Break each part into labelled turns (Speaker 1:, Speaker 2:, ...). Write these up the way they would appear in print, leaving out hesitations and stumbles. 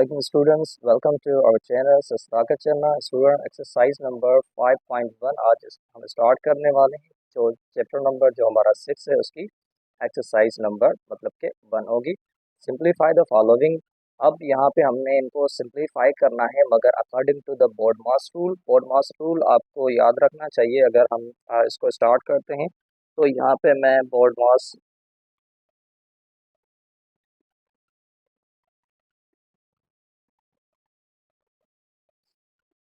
Speaker 1: Assalamualaikum students, welcome to our channel सस्ताका चलना student exercise number 5.1। आज हम स्टार्ट करने वाले हैं जो चैप्टर नंबर जो हमारा 6 है उसकी एक्सरसाइज नंबर मतलब के 1 होगी। Simplify the following. अब यहाँ पे हमने इनको सिंप्लीफाई करना है मगर according to the BODMAS rule. BODMAS rule आपको याद रखना चाहिए। अगर हम इसको स्टार्ट करते हैं तो यहाँ पे मैं बोर्डमास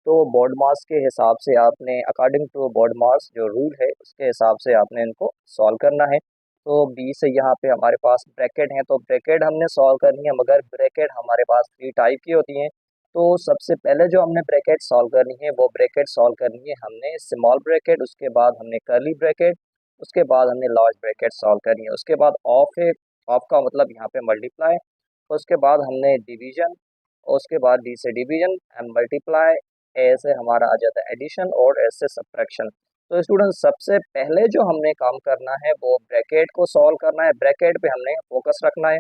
Speaker 1: तो बोर्ड मास के हिसाब से आपने अकॉर्डिंग टू बोर्ड मास जो रूल है उसके हिसाब से आपने इनको सॉल्व करना है। तो बी से यहाँ पे हमारे पास ब्रैकेट हैं तो ब्रैकेट हमने सॉल्व करनी है मगर ब्रैकेट हमारे पास 3 टाइप की होती हैं। तो सबसे पहले जो हमने ब्रैकेट सॉल्व करनी है वो ब्रैकेट सॉल्व करनी है हमने स्मॉल ब्रैकेट, उसके बाद हमने कर्ली ब्रैकेट, उसके बाद हमने लार्ज ब्रैकेट सॉल्व करनी है। उसके बाद ऑफ है, ऑफ का मतलब यहाँ पे मल्टीप्लाई, उसके बाद हमने डिवीजन, उसके बाद डी से डिवीजन एंड मल्टीप्लाई, ए से हमारा आ जाता है एडिशन और एस से सब्ट्रैक्शन। तो स्टूडेंट सबसे पहले जो हमने काम करना है वो ब्रैकेट को सॉल्व करना है। ब्रैकेट पे हमने फोकस रखना है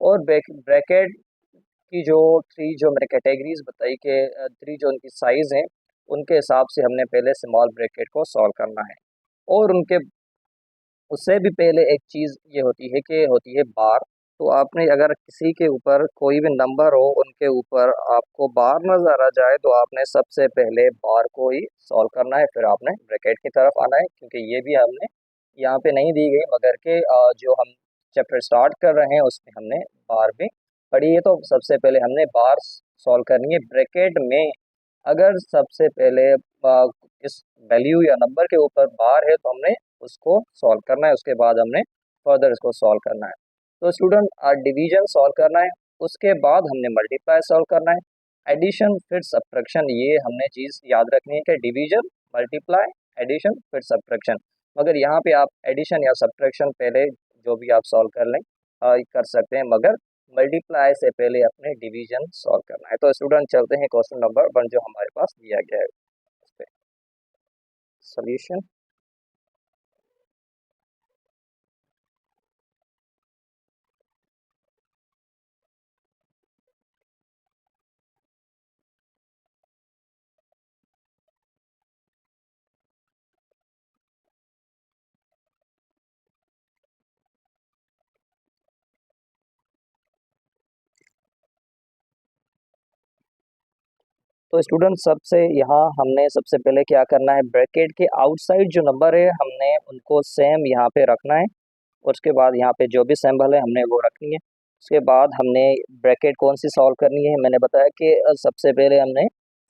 Speaker 1: और ब्रैकेट की जो 3 जो मैंने कैटेगरीज बताई कि 3 जो उनकी साइज़ हैं उनके हिसाब से हमने पहले स्मॉल ब्रैकेट को सॉल्व करना है। और उनके उससे भी पहले एक चीज़ ये होती है कि होती है बार। तो आपने अगर किसी के ऊपर कोई भी नंबर हो उनके ऊपर आपको बार नज़र आ जाए तो आपने सबसे पहले बार को ही सॉल्व करना है, फिर आपने ब्रैकेट की तरफ आना है क्योंकि ये भी हमने यहाँ पे नहीं दी गई मगर के जो हम चैप्टर स्टार्ट कर रहे हैं उसमें हमने बार भी पढ़ी है। तो सबसे पहले हमने बार सॉल्व करनी है। ब्रैकेट में अगर सबसे पहले इस वैल्यू या नंबर के ऊपर बार है तो हमने उसको सॉल्व करना है, उसके बाद हमने फर्दर इसको सॉल्व करना है। तो स्टूडेंट डिवीजन सॉल्व करना है, उसके बाद हमने मल्टीप्लाई सॉल्व करना है, एडिशन फिर सब्ट्रैक्शन। ये हमने चीज़ याद रखनी है कि डिवीजन, मल्टीप्लाई, एडिशन फिर सब्ट्रैक्शन। मगर यहाँ पे आप एडिशन या सब्ट्रैक्शन पहले जो भी आप सॉल्व कर लें कर सकते हैं मगर मल्टीप्लाई से पहले अपने डिवीजन सॉल्व करना है। तो स्टूडेंट चलते हैं क्वेश्चन नंबर 1 जो हमारे पास दिया गया है उस पे सॉल्यूशन। तो स्टूडेंट सबसे यहाँ हमने सबसे पहले क्या करना है, ब्रैकेट के आउटसाइड जो नंबर है हमने उनको सेम यहाँ पे रखना है और उसके बाद यहाँ पे जो भी सिंबल है हमने वो रखनी है। उसके बाद हमने ब्रैकेट कौन सी सॉल्व करनी है, मैंने बताया कि सबसे पहले हमने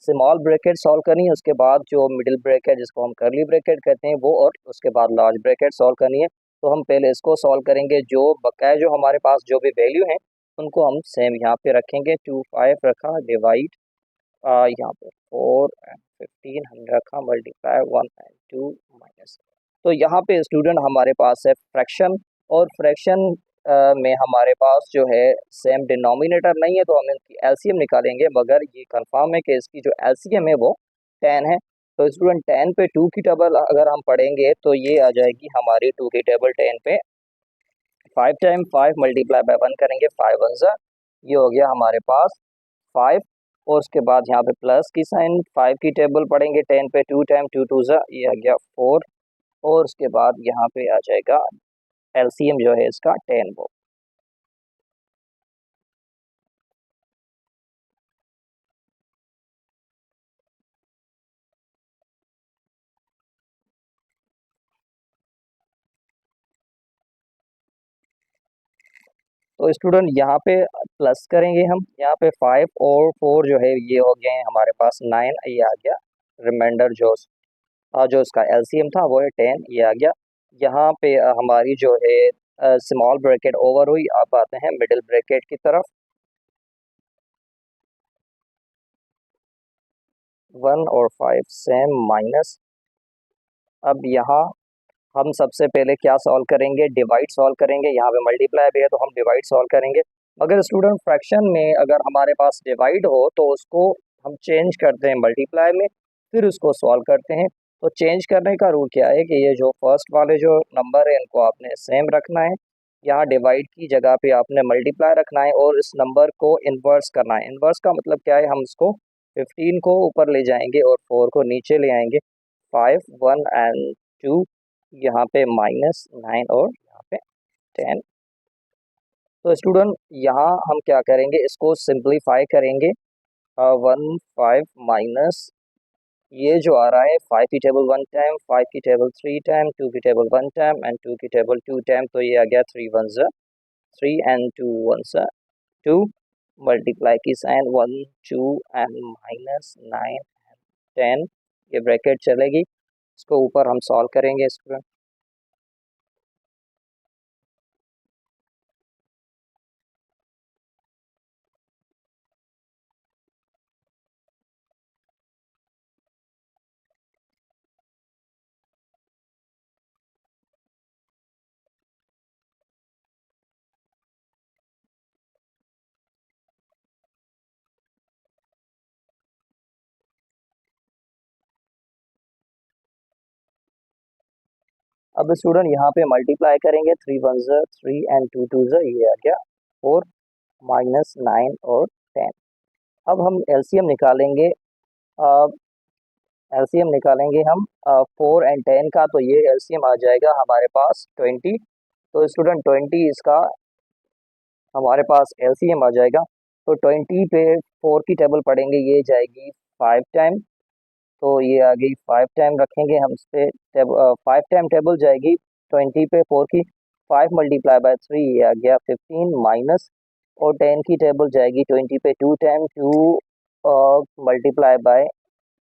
Speaker 1: स्मॉल ब्रैकेट सॉल्व करनी है, उसके बाद जो मिडिल ब्रैकेट जिसको हम कर्ली ब्रैकेट कहते हैं वो, और उसके बाद लार्ज ब्रैकेट सॉल्व करनी है। तो हम पहले इसको सॉल्व करेंगे। जो बकाया जो हमारे पास जो भी वैल्यू है उनको हम सेम यहाँ पे रखेंगे। 2 5 रखा, डिवाइड यहाँ पे 4 एंड 15 हमने रखा, मल्टीप्लाई 1 एंड 2 माइनस। तो यहाँ पे स्टूडेंट हमारे पास है फ्रैक्शन, और फ्रैक्शन में हमारे पास जो है सेम डिनोमिनेटर नहीं है तो हम इनकी एलसीएम निकालेंगे, मगर ये कंफर्म है कि इसकी जो एलसीएम है वो 10 है। तो स्टूडेंट 10 पे 2 की टेबल अगर हम पढ़ेंगे तो ये आ जाएगी हमारी 2 की टेबल 10 पे 5 टाइम 5 मल्टीप्लाई बाय 1 करेंगे, 5 1 ज़ा, ये हो गया हमारे पास 5। और उसके बाद यहाँ पे प्लस की साइन, 5 की टेबल पढ़ेंगे 10 पे 2 टाइम 2 2 ज़ा, ये आ गया 4। और उसके बाद यहाँ पे आ जाएगा एलसीएम जो है इसका 10 वो। तो स्टूडेंट यहाँ पे प्लस करेंगे हम, यहाँ पे 5 और 4 जो है ये हो गए हैं हमारे पास 9, ये आ गया रिमाइंडर जो इसका एलसीएम था वो है 10, ये आ गया। यहाँ पे हमारी जो है स्मॉल ब्रैकेट ओवर हुई। अब आते हैं मिडिल ब्रैकेट की तरफ, 1 और 5 सेम माइनस। अब यहाँ हम सबसे पहले क्या सॉल्व करेंगे, डिवाइड सॉल्व करेंगे। यहाँ पे मल्टीप्लाई भी है तो हम डिवाइड सॉल्व करेंगे। मगर स्टूडेंट फ्रैक्शन में अगर हमारे पास डिवाइड हो तो उसको हम चेंज करते हैं मल्टीप्लाई में, फिर उसको सॉल्व करते हैं। तो चेंज करने का रूल क्या है कि ये जो फर्स्ट वाले जो नंबर है इनको आपने सेम रखना है, यहाँ डिवाइड की जगह पे आपने मल्टीप्लाई रखना है और इस नंबर को इन्वर्स करना है। इन्वर्स का मतलब क्या है, हम इसको 15 को ऊपर ले जाएंगे और 4 को नीचे ले आएंगे। 5, 1 एंड 2, यहाँ पे -9 और यहाँ पे 10। तो स्टूडेंट यहाँ हम क्या करेंगे, इसको सिंप्लीफाई करेंगे। 1, 5 माइनस ये जो आ रहा है 5 की टेबल 1 टाइम, 5 की टेबल 3 टाइम, 2 की टेबल 1 टाइम एंड 2 की टेबल 2 टाइम, तो ये आ गया 3 1 3 एंड 2 1 2। मल्टीप्लाई की साइन 1 2 एंड -9 10, ये ब्रैकेट चलेगी। इसको ऊपर हम सॉल्व करेंगे स्टूडेंट। अब स्टूडेंट यहाँ पे मल्टीप्लाई करेंगे, 3 1 3 एंड 2 2 ये आ गया 4 -9 और 10। अब हम एलसीएम निकालेंगे। एलसीएम निकालेंगे हम 4 एंड 10 का, तो ये एलसीएम आ जाएगा हमारे पास 20। तो स्टूडेंट 20 इसका हमारे पास एलसीएम आ जाएगा। तो 20 पे 4 की टेबल पढ़ेंगे, ये जाएगी 5 टाइम। तो ये आ गई 5 टाइम, रखेंगे हम इस पे 5 टाइम टेबल जाएगी 20 पे 4 की। 5 मल्टीप्लाई बाय 3 ये आ गया 15 माइनस, और 10 की टेबल जाएगी 20 पे 2 टाइम, 2 मल्टीप्लाई बाय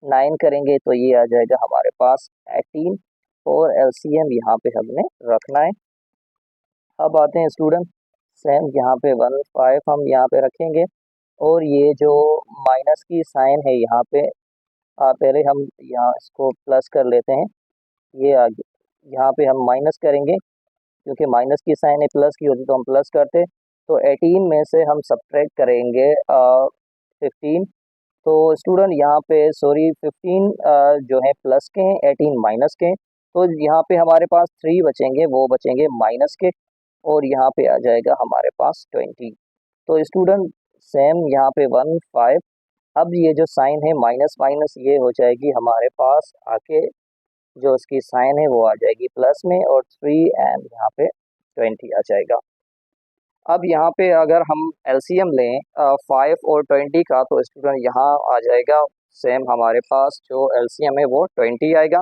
Speaker 1: 9 करेंगे तो ये आ जाएगा हमारे पास 18। और एलसीएम यहाँ पे हमने रखना है। अब आते हैं स्टूडेंट, सेम यहाँ पे 1 5 हम यहाँ पे रखेंगे, और ये जो माइनस की साइन है यहाँ पे पहले हम यहाँ इसको प्लस कर लेते हैं। ये आगे यहाँ पे हम माइनस करेंगे, क्योंकि माइनस की साइन है, प्लस की होती तो हम प्लस करते। तो 18 में से हम सब्ट्रैक्ट करेंगे 15। तो स्टूडेंट यहाँ पे सॉरी 15 जो है प्लस के हैं, 18 माइनस के हैं। तो यहाँ पे हमारे पास 3 बचेंगे, वो बचेंगे माइनस के, और यहाँ पे आ जाएगा हमारे पास 20। तो स्टूडेंट सेम यहाँ पे 1 5। अब ये जो साइन है माइनस माइनस ये हो जाएगी हमारे पास आके, जो इसकी साइन है वो आ जाएगी प्लस में, और 3 एंड यहाँ पे 20 आ जाएगा। अब यहाँ पे अगर हम एलसीएम लें 5 और 20 का, तो स्टूडेंट यहाँ आ जाएगा सेम हमारे पास जो एलसीएम है वो 20 आएगा।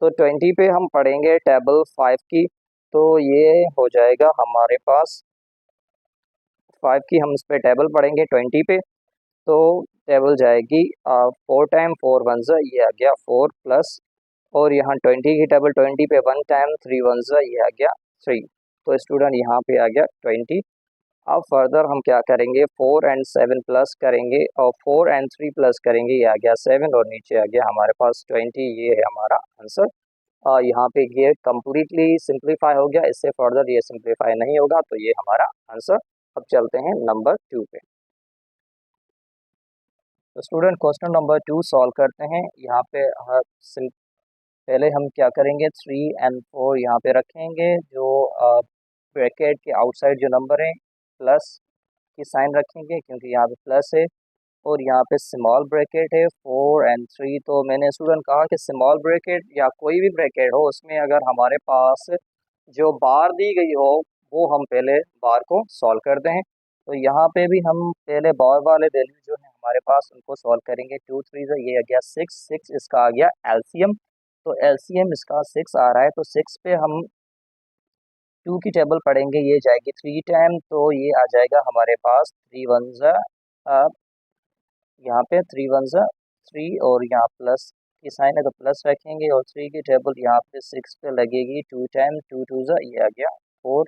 Speaker 1: तो 20 पे हम पढ़ेंगे टेबल 5 की, तो ये हो जाएगा हमारे पास 5 की, हम इस पे टेबल पढ़ेंगे 20 पे। तो टेबल जाएगी 4 टाइम 4 1 ये आ गया 4 प्लस, और यहाँ 20 की टेबल 20 पे 1 टाइम 3 1 ये आ गया 3। तो स्टूडेंट यहाँ पे आ गया 20। अब फर्दर हम क्या करेंगे, 4 एंड 7 प्लस करेंगे, और 4 एंड 3 प्लस करेंगे, ये आ गया 7, और नीचे आ गया हमारे पास 20। ये है हमारा आंसर। यहाँ पे ये कम्प्लीटली सिंप्लीफाई हो गया, इससे फर्दर ये सिंप्लीफाई नहीं होगा, तो ये हमारा आंसर। अब चलते हैं नंबर 2 पे। तो स्टूडेंट क्वेश्चन नंबर 2 सॉल्व करते हैं। यहाँ पे पहले हम क्या करेंगे, 3 एंड 4 यहाँ पे रखेंगे, जो ब्रैकेट के आउटसाइड जो नंबर है प्लस की साइन रखेंगे, क्योंकि यहाँ पे प्लस है, और यहाँ पे स्मॉल ब्रैकेट है 4 एंड 3। तो मैंने स्टूडेंट कहा कि स्मॉल ब्रैकेट या कोई भी ब्रैकेट हो, उसमें अगर हमारे पास जो बार दी गई हो, वो हम पहले बार को सॉल्व करते हैं। तो यहाँ पे भी हम पहले बार वाले वैल्यू जो है हमारे पास उनको सॉल्व करेंगे। 2 3 से ये आ गया 6, 6 इसका आ गया एलसीएम। तो एलसीएम इसका 6 आ रहा है, तो 6 पे हम 2 की टेबल पढ़ेंगे, ये जाएगी 3 टाइम, तो ये आ जाएगा हमारे पास 3 1 यहाँ पे 3 1 3, और यहाँ प्लस की साइन है तो प्लस रखेंगे, और 3 की टेबल यहाँ पे 6 पे लगेगी 2 टाइम, 2 2 ये आ गया 4,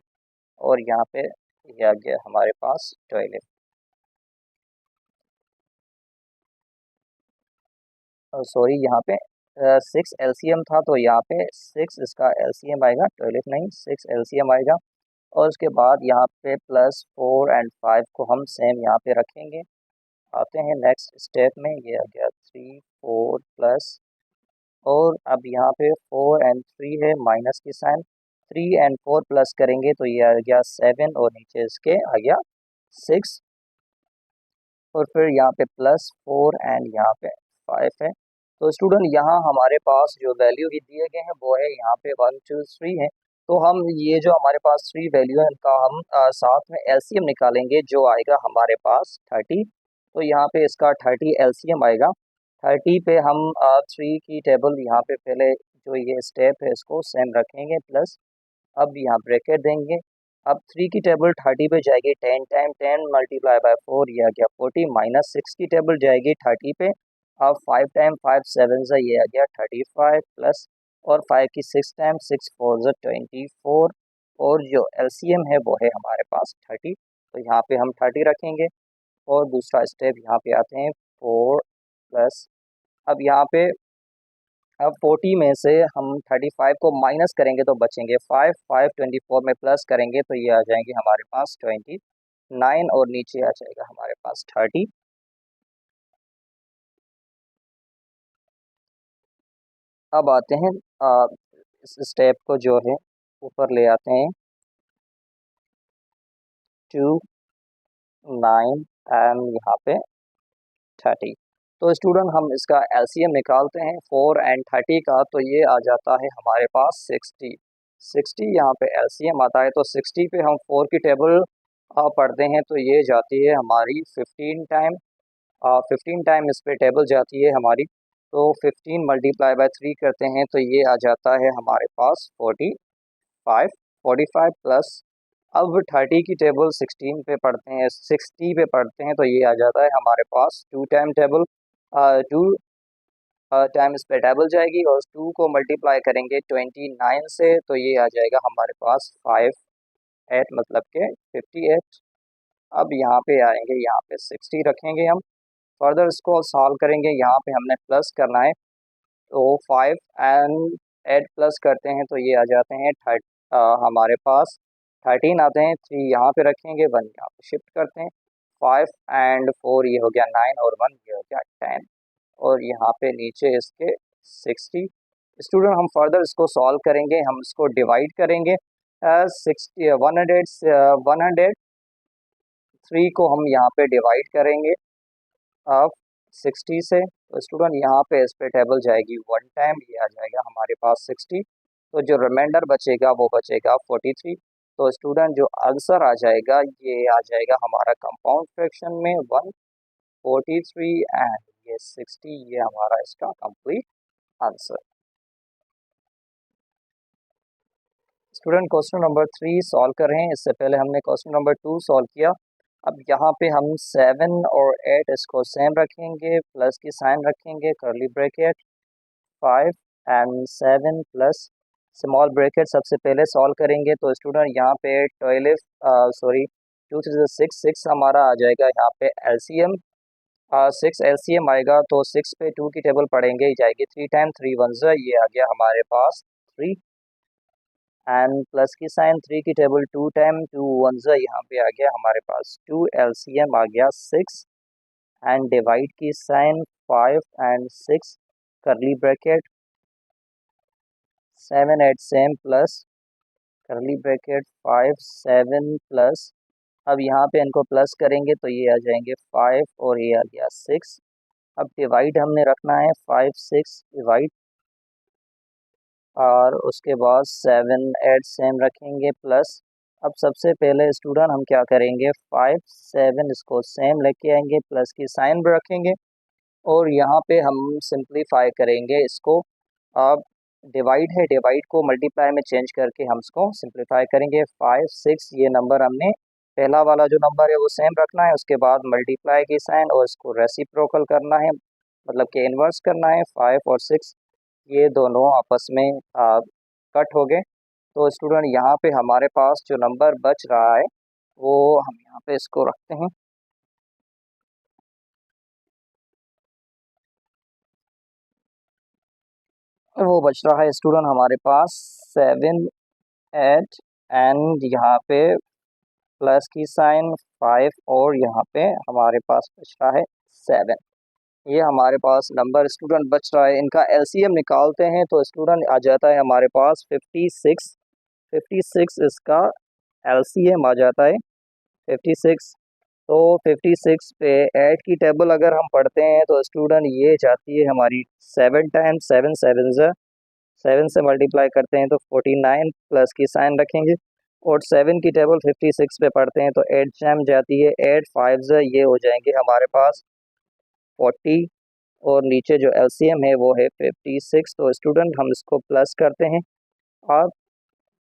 Speaker 1: और यहाँ पे ये आ गया हमारे पास 12। सॉरी यहाँ पे 6 एलसीएम था, तो यहाँ पे 6 इसका एलसीएम आएगा, 12 नहीं 6 एलसीएम आएगा। और उसके बाद यहाँ पे प्लस 4 एंड 5 को हम सेम यहाँ पे रखेंगे। आते हैं नेक्स्ट स्टेप में, ये आ गया 3 4 प्लस, और अब यहाँ पे 4 एंड 3 है माइनस की साइन, 3 और 4 प्लस करेंगे तो ये आ गया 7 और नीचे इसके आ गया 6 और फिर यहाँ पे +4 एंड यहाँ पे 5 है। तो स्टूडेंट यहाँ हमारे पास जो वैल्यू भी दिए गए हैं वो है यहाँ पे 1 2 3 है। तो हम ये जो हमारे पास 3 वैल्यू है इनका हम साथ में एलसीएम निकालेंगे जो आएगा हमारे पास 30। तो यहाँ पे इसका 30 एलसीएम आएगा। 30 पे हम 3 की टेबल यहाँ पे पहले जो ये स्टेप है इसको सेम रखेंगे प्लस अब यहाँ ब्रैकेट देंगे। अब 3 की टेबल 30 पे जाएगी 10 टाइम 10 मल्टीप्लाई बाय 4 ये आ गया 40 माइनस 6 की टेबल जाएगी 30 पे। अब 5 टाइम 5 7 से ये आ गया 35 प्लस और 5 की 6 टाइम 6 4 से 24 और जो एलसीएम है वो है हमारे पास 30। तो यहाँ पे हम 30 रखेंगे और दूसरा स्टेप यहाँ पे आते हैं 4 प्लस अब यहाँ पे अब 40 में से हम 35 को माइनस करेंगे तो बचेंगे 5 5 24 में प्लस करेंगे तो ये आ जाएंगे हमारे पास 29 और नीचे आ जाएगा हमारे पास 30। अब आते हैं इस स्टेप को जो है ऊपर ले आते हैं 2 9 एंड यहाँ पे 30। तो स्टूडेंट हम इसका एलसीएम निकालते हैं 4 एंड 30 का तो ये आ जाता है हमारे पास 60 यहाँ पे एलसीएम आता है। तो 60 पे हम 4 की टेबल पढ़ते हैं तो ये जाती है हमारी 15 टाइम 15 टाइम इस पे टेबल जाती है हमारी। तो 15 मल्टीप्लाई बाय 3 करते हैं तो ये आ जाता है हमारे पास 45 45 प्लस अब 30 की टेबल 16 पे पढ़ते हैं 60 पे पढ़ते हैं तो ये आ जाता है हमारे पास 2 टाइम टेबल 2 टाइम इस पे टेबल जाएगी और 2 को मल्टीप्लाई करेंगे 29 से तो ये आ जाएगा हमारे पास 5 8 मतलब के 58। अब यहाँ पे आएंगे यहाँ पे 60 रखेंगे हम फर्दर इसको सॉल्व करेंगे यहाँ पे हमने प्लस करना है तो 5 एंड 8 प्लस करते हैं तो ये आ जाते हैं हमारे पास 13 आते हैं 3 यहाँ पे रखेंगे 1 यहाँ पे शिफ्ट करते हैं 5 एंड 4 ये हो गया 9 और 1 ये हो गया 10 और यहाँ पे नीचे इसके 60। स्टूडेंट हम फर्दर इसको सॉल्व करेंगे हम इसको डिवाइड करेंगे 60 103 को हम यहाँ पे डिवाइड करेंगे अब 60 से। तो स्टूडेंट यहाँ पे इस पे टेबल जाएगी 1 टाइम ये आ जाएगा हमारे पास 60। तो जो रिमाइंडर बचेगा वो बचेगा 43। तो स्टूडेंट जो आंसर आ जाएगा ये आ जाएगा हमारा कंपाउंड फ्रैक्शन में 143 एंड ये 60 ये हमारा इसका complete answer. Student question number 3 solve कर रहे हैं। इससे पहले हमने क्वेश्चन नंबर 2 सॉल्व किया। अब यहाँ पे हम 7 और 8 इसको सेम रखेंगे प्लस की साइन रखेंगे curly bracket 5 and 7 plus small bracket सबसे पहले सॉल्व करेंगे। तो स्टूडेंट यहाँ पे 2 3 6 6 हमारा आ जाएगा यहाँ पे एलसीएम 6 एलसीएम आएगा तो 6 पे 2 की टेबल पढ़ेंगे जाएगी 3 टाइम 3 1 ये आ गया हमारे पास 3 एंड प्लस की साइन 3 की टेबल 2 टाइम 2 1 यहाँ पे आ गया हमारे पास 2 एलसीएम आ गया 6 एंड डिवाइड की साइन 5 एंड 6 करली ब्रैकेट 7 8 सेम प्लस करली ब्रैकेट 5 7 प्लस अब यहाँ पे इनको प्लस करेंगे तो ये आ जाएंगे 5 और ये आ गया 6। अब डिवाइड हमने रखना है 5 6 डिवाइड और उसके बाद 7 8 सेम रखेंगे प्लस अब सबसे पहले स्टूडेंट हम क्या करेंगे 5 7 इसको सेम लेके आएंगे प्लस की साइन भी रखेंगे और यहाँ पे हम सिंप्लीफाई करेंगे इसको। अब डिवाइड है डिवाइड को मल्टीप्लाई में चेंज करके हम इसको सिंप्लीफाई करेंगे 5 6 ये नंबर हमने पहला वाला जो नंबर है वो सेम रखना है उसके बाद मल्टीप्लाई की साइन और इसको रेसिप्रोकल करना है मतलब कि इन्वर्स करना है 5 और 6 ये दोनों आपस में कट हो गए। तो स्टूडेंट यहाँ पे हमारे पास जो नंबर बच रहा है वो हम यहाँ पे इसको रखते हैं वो बच रहा है स्टूडेंट हमारे पास 7 8 एंड यहाँ पे प्लस की साइन 5 और यहाँ पे हमारे पास बच रहा है 7। ये हमारे पास नंबर स्टूडेंट बच रहा है इनका एलसीएम निकालते हैं तो स्टूडेंट आ जाता है हमारे पास 56 56 इसका LCM आ जाता है 56। तो 56 पे 8 की टेबल अगर हम पढ़ते हैं तो स्टूडेंट ये जाती है हमारी 7 टाइम्स, 7 7 7 से मल्टीप्लाई करते हैं तो 49 प्लस की साइन रखेंगे। और 7 की टेबल 56 पे पढ़ते हैं तो 8 टाइम जाती है, 8 5 ये हो जाएंगे हमारे पास 40। और नीचे जो LCM है वो है 56। तो स्टूडेंट हम इसको प्लस करते हैं अब,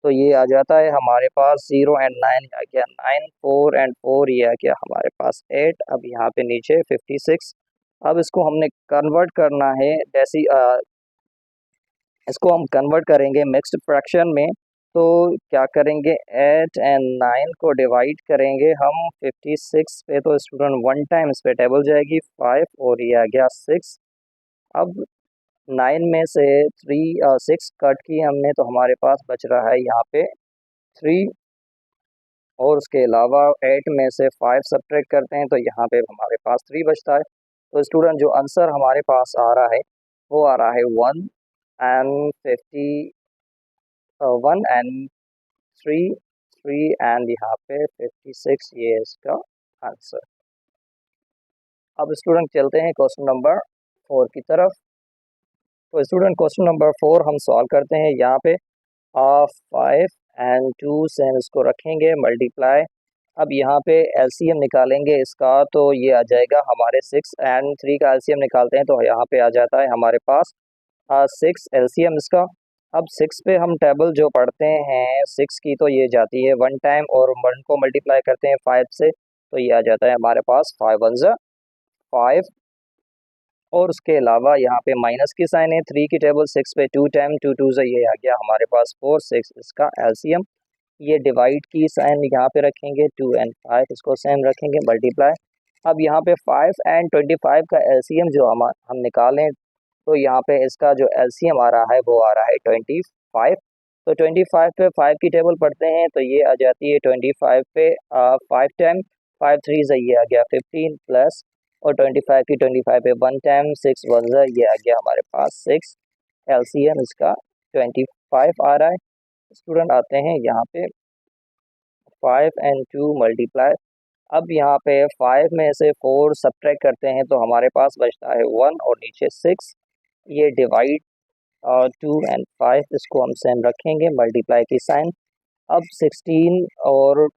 Speaker 1: तो ये आ जाता है हमारे पास 0 एंड 9 आ गया 9, 4 एंड 4 ये आ गया हमारे पास 8। अब यहाँ पे नीचे 56। अब इसको हमने कन्वर्ट करना है जैसी इसको हम कन्वर्ट करेंगे मिक्स्ड फ्रैक्शन में। तो क्या करेंगे 8 एंड 9 को डिवाइड करेंगे हम 56 पे, तो स्टूडेंट 1 टाइम इस पे टेबल जाएगी 5 और ये आ गया 6। अब 9 में से 6 कट की हमने तो हमारे पास बच रहा है यहाँ पे 3। और उसके अलावा 8 में से 5 सब्ट्रैक्ट करते हैं तो यहाँ पे हमारे पास 3 बचता है। तो स्टूडेंट जो आंसर हमारे पास आ रहा है वो आ रहा है 1 एंड 1 एंड 3 एंड यहाँ पे 56 ये इसका आंसर। अब स्टूडेंट चलते हैं क्वेश्चन नंबर 4 की तरफ। तो स्टूडेंट क्वेश्चन नंबर 4 हम सॉल्व करते हैं। यहाँ पे 5 एंड 2 सेम इसको रखेंगे मल्टीप्लाई। अब यहाँ पे LCM निकालेंगे इसका तो ये आ जाएगा हमारे 6 एंड 3 का LCM निकालते हैं तो यहाँ पे आ जाता है हमारे पास 6 LCM इसका। अब 6 पे हम टेबल जो पढ़ते हैं 6 की तो ये जाती है 1 टाइम और 1 को मल्टीप्लाई करते हैं 5 से तो ये आ जाता है हमारे पास 5 1 5। और उसके अलावा यहाँ पे माइनस की साइन है 3 की टेबल 6 पे 2 टाइम 2 2 से ये आ गया हमारे पास 4 6 इसका LCM। ये डिवाइड की साइन यहाँ पे रखेंगे 2 एंड 5 इसको सेम रखेंगे मल्टीप्लाई। अब यहाँ पे 5 एंड 25 का LCM जो हम निकालें तो यहाँ पे इसका जो LCM आ रहा है वो आ रहा है 25। तो 25 पे 5 की टेबल पढ़ते हैं तो ये आ जाती है 25 पे 5 टाइम 5 3 से ये आ गया 15 प्लस और 25 की 25 पे 1 टाइम 6 1 ये आ गया हमारे पास 6। LCM इसका 25 आ रहा है। स्टूडेंट आते हैं यहाँ पे 5 एंड 2 मल्टीप्लाई। अब यहाँ पे 5 में से 4 सब्ट्रैक्ट करते हैं तो हमारे पास बचता है 1 और नीचे 6। ये डिवाइड 2 एंड 5 इसको हम सेम रखेंगे मल्टीप्लाई की साइन। अब 16 और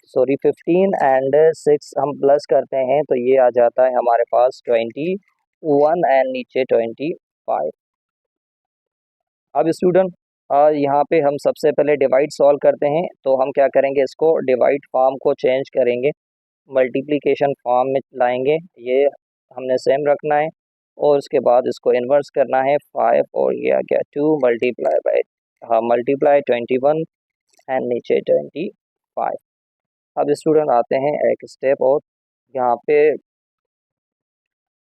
Speaker 1: सॉरी 15 एंड 6 हम प्लस करते हैं तो ये आ जाता है हमारे पास 21 एंड नीचे 25। अब स्टूडेंट यहाँ पे हम सबसे पहले डिवाइड सॉल्व करते हैं तो हम क्या करेंगे इसको डिवाइड फॉर्म को चेंज करेंगे, मल्टीप्लिकेशन फॉर्म में लाएंगे। ये हमने सेम रखना है और उसके बाद इसको इन्वर्स करना है 5 और ये आ गया 2 मल्टीप्लाई बाय मल्टीप्लाई 21 एंड नीचे 25। अब स्टूडेंट आते हैं एक स्टेप और यहाँ पे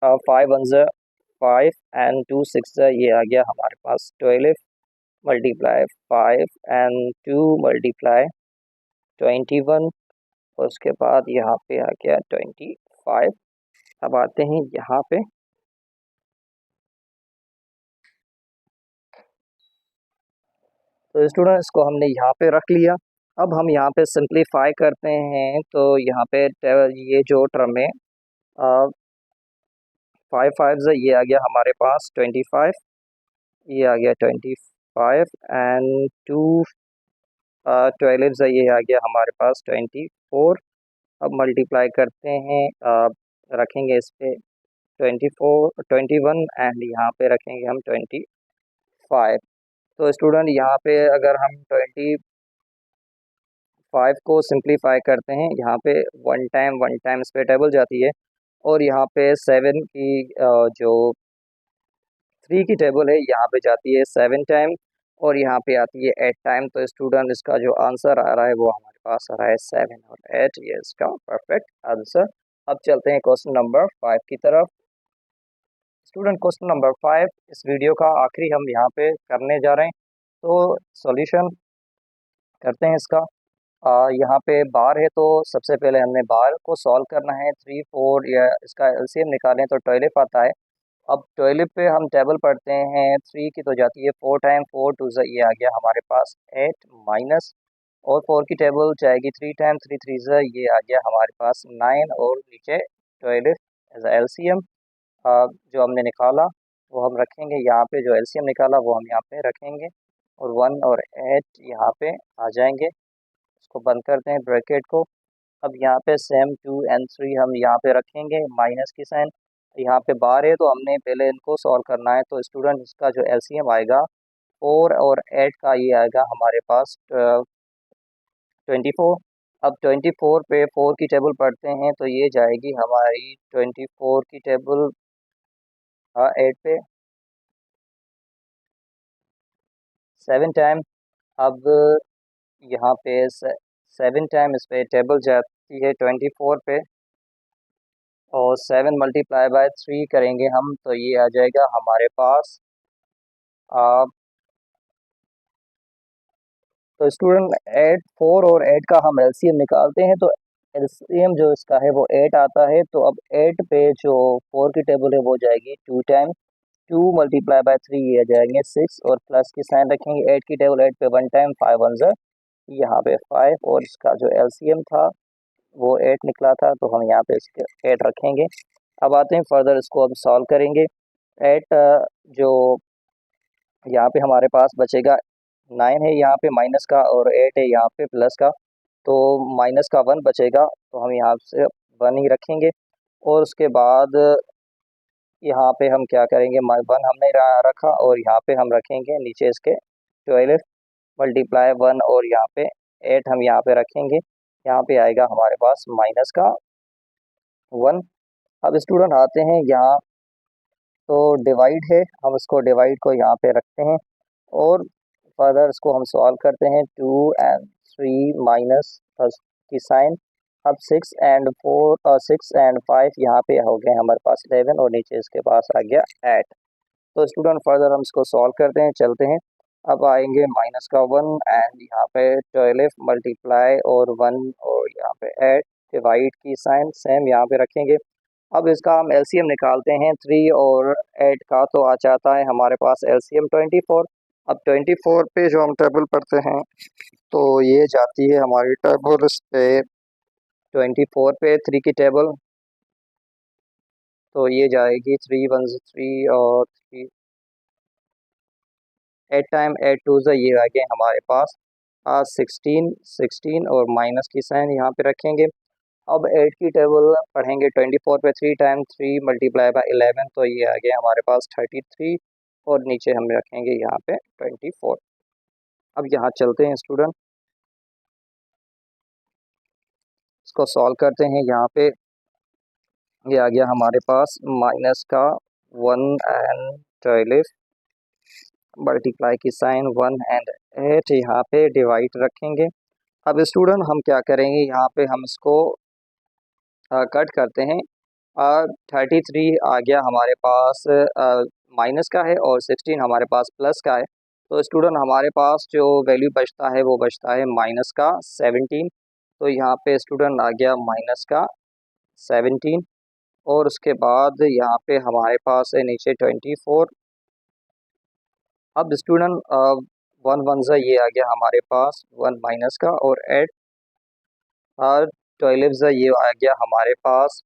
Speaker 1: 5 1 5 एंड 2 6 ये आ गया हमारे पास 12 मल्टीप्लाई 5 एंड 2 मल्टीप्लाई 21 और उसके बाद यहाँ पे आ गया 25। अब आते हैं यहाँ पे तो स्टूडेंट इसको हमने यहाँ पे रख लिया। अब हम यहाँ पे सिंप्लीफाई करते हैं तो यहाँ पे ये जो टर्म है 5 5 ये आ गया हमारे पास 25, ये आ गया 25 एंड 2 12 ये आ गया हमारे पास 24। अब मल्टीप्लाई करते हैं रखेंगे इस पे 24 21 एंड यहाँ पे रखेंगे हम 25। तो स्टूडेंट यहाँ पे अगर हम 25 को सिंप्लीफाई करते हैं यहाँ पे 1 टाइम इस पे टेबल जाती है और यहाँ पे 7 की जो 3 की टेबल है यहाँ पे जाती है 7 टाइम और यहाँ पे आती है 8 टाइम। तो स्टूडेंट इसका जो आंसर आ रहा है वो हमारे पास आ रहा है 7 और 8, ये इसका परफेक्ट आंसर। अब चलते हैं क्वेश्चन नंबर 5 की तरफ। स्टूडेंट क्वेश्चन नंबर 5 इस वीडियो का आखिरी हम यहाँ पे करने जा रहे हैं। तो सॉल्यूशन करते हैं इसका। यहाँ पे बार है तो सबसे पहले हमने बार को सॉल्व करना है 3 4 या इसका LCM निकालें तो 12 आता है। अब 12 पे हम टेबल पढ़ते हैं, 3 की तो जाती है 4 टाइम, 4 टू ज़ा ये आ गया हमारे पास 8 माइनस, और 4 की टेबल जाएगी 3 टाइम, 3 3 ज़ा ये आ गया हमारे पास 9, और नीचे 12 एज एलसीएम जो हमने निकाला वो हम रखेंगे यहाँ पे, जो एलसीएम निकाला वो हम यहाँ पे रखेंगे, और 1 और 8 यहाँ पे आ जाएंगे। इसको बंद करते हैं ब्रैकेट को। अब यहाँ पे सेम 2 एंड 3 हम यहाँ पे रखेंगे, माइनस की साइन। यहाँ पे बार है तो हमने पहले इनको सॉल्व करना है, तो स्टूडेंट इसका जो एलसीएम आएगा 4 और 8 का, ये आएगा हमारे पास 24। अब 24 पे 4 की टेबल पढ़ते हैं तो ये जाएगी हमारी 24 की टेबल 8 पे 7 टाइम। अब यहाँ पे 7 टाइम इस पे टेबल जाती है 24 पे, और 7 मल्टीप्लाई बाय 3 करेंगे हम तो ये आ जाएगा हमारे पास तो स्टूडेंट 8 4 और 8 का हम एलसीएम निकालते हैं, तो एलसीएम जो इसका है वो 8 आता है। तो अब 8 पे जो 4 की टेबल है वो जाएगी 2 टाइम, 2 मल्टीप्लाई बाय 3 ये जाएंगे 6, और प्लस की साइन रखेंगे। 8 की टेबल 8 पे 1 टाइम, 5 वन ज़ा यहाँ पे 5, और इसका जो एलसीएम था वो 8 निकला था, तो हम यहाँ पे इसके 8 रखेंगे। अब आते हैं फर्दर, इसको अब सॉल्व करेंगे। 8 जो यहाँ पे हमारे पास बचेगा 9 है यहाँ पे माइनस का, और 8 है यहाँ पे प्लस का, तो माइनस का 1 बचेगा, तो हम यहाँ से 1 ही रखेंगे। और उसके बाद यहाँ पे हम क्या करेंगे, 1 हमने रखा, और यहाँ पे हम रखेंगे नीचे इसके 12 मल्टीप्लाई 1, और यहाँ पे 8 हम यहाँ पे रखेंगे। यहाँ पे आएगा हमारे पास माइनस का 1। अब स्टूडेंट आते हैं यहाँ, तो डिवाइड है, हम इसको डिवाइड को यहाँ पे रखते हैं, और फर्दर इसको हम सॉल्व करते हैं। 2 एंड 3 माइनस प्लस की साइन। अब 6 एंड 4 6 एंड 5 यहाँ पे हो गए हमारे पास 11, और नीचे इसके पास आ गया 8। तो स्टूडेंट फर्दर हम इसको सॉल्व करते हैं, चलते हैं। अब आएंगे माइनस का 1 एंड यहाँ पे 12 मल्टीप्लाई और 1, और यहाँ पे 8 डिवाइड की साइन सेम यहाँ पे रखेंगे। अब इसका हम एलसीएम निकालते हैं, 3 और 8 का, तो आ जाता है हमारे पास एलसीएम 24। अब 24 पे जो हम टेबल पढ़ते हैं तो ये जाती है हमारी टेबल इस पे 24 पे 3 की टेबल, तो ये जाएगी 3 वन 3, और 3 8 टाइम 8 टू ये आ गए हमारे पास 16 16, और माइनस की साइन यहाँ पे रखेंगे। अब 8 की टेबल पढ़ेंगे 24 पे 3 टाइम, 3 मल्टीप्लाई बाय 11, तो ये आ गया हमारे पास 33, और नीचे हम रखेंगे यहाँ पे 24। अब यहाँ चलते हैं स्टूडेंट, इसको सॉल्व करते हैं। यहाँ पे ये आ गया हमारे पास माइनस का 1 एंड 12 मल्टीप्लाई की साइन 1 एंड 8 यहाँ पे डिवाइड रखेंगे। अब स्टूडेंट हम क्या करेंगे, यहाँ पे हम इसको कट करते हैं। 33 आ गया हमारे पास माइनस का है, और 16 हमारे पास प्लस का है, तो स्टूडेंट हमारे पास जो वैल्यू बचता है वो बचता है माइनस का 17। तो यहाँ पे स्टूडेंट आ गया माइनस का 17, और उसके बाद यहाँ पे हमारे पास है नीचे 24। अब स्टूडेंट 1 वन ज़ा ये आ गया हमारे पास 1 माइनस का, और 8 और 12 ज़ा ये आ गया हमारे पास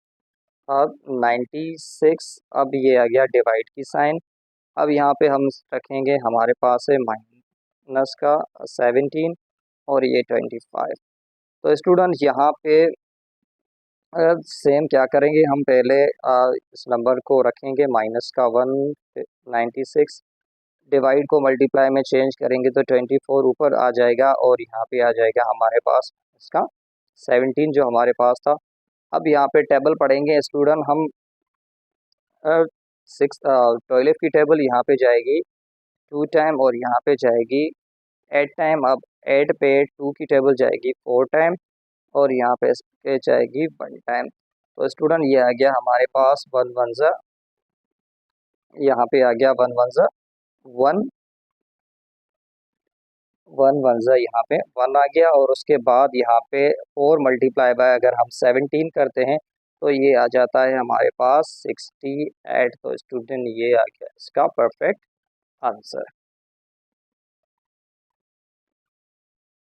Speaker 1: अब 96। अब ये आ गया डिवाइड की साइन। अब यहाँ पे हम रखेंगे हमारे पास है माइनस का 17, और ये 25। तो स्टूडेंट यहाँ पे सेम क्या करेंगे, हम पहले इस नंबर को रखेंगे माइनस का 196, डिवाइड को मल्टीप्लाई में चेंज करेंगे तो 24 ऊपर आ जाएगा, और यहाँ पे आ जाएगा हमारे पास इसका 17 जो हमारे पास था। अब यहाँ पे टेबल पढ़ेंगे स्टूडेंट हम, 12 की टेबल यहाँ पे जाएगी 2 टाइम, और यहाँ पे जाएगी 8 टाइम। अब 8 पे 2 की टेबल जाएगी 4 टाइम, और यहाँ पे इसके जाएगी 1 टाइम। तो स्टूडेंट ये आ गया हमारे पास 1 वन ज़ा, यहाँ पे आ गया 1 वन ज़ा 1, 1 वन ज़ा यहाँ पे 1 आ गया, और उसके बाद यहाँ पे 4 मल्टीप्लाई बाय अगर हम 17 करते हैं तो ये आ जाता है हमारे पास 68। तो स्टूडेंट ये आ गया इसका परफेक्ट आंसर।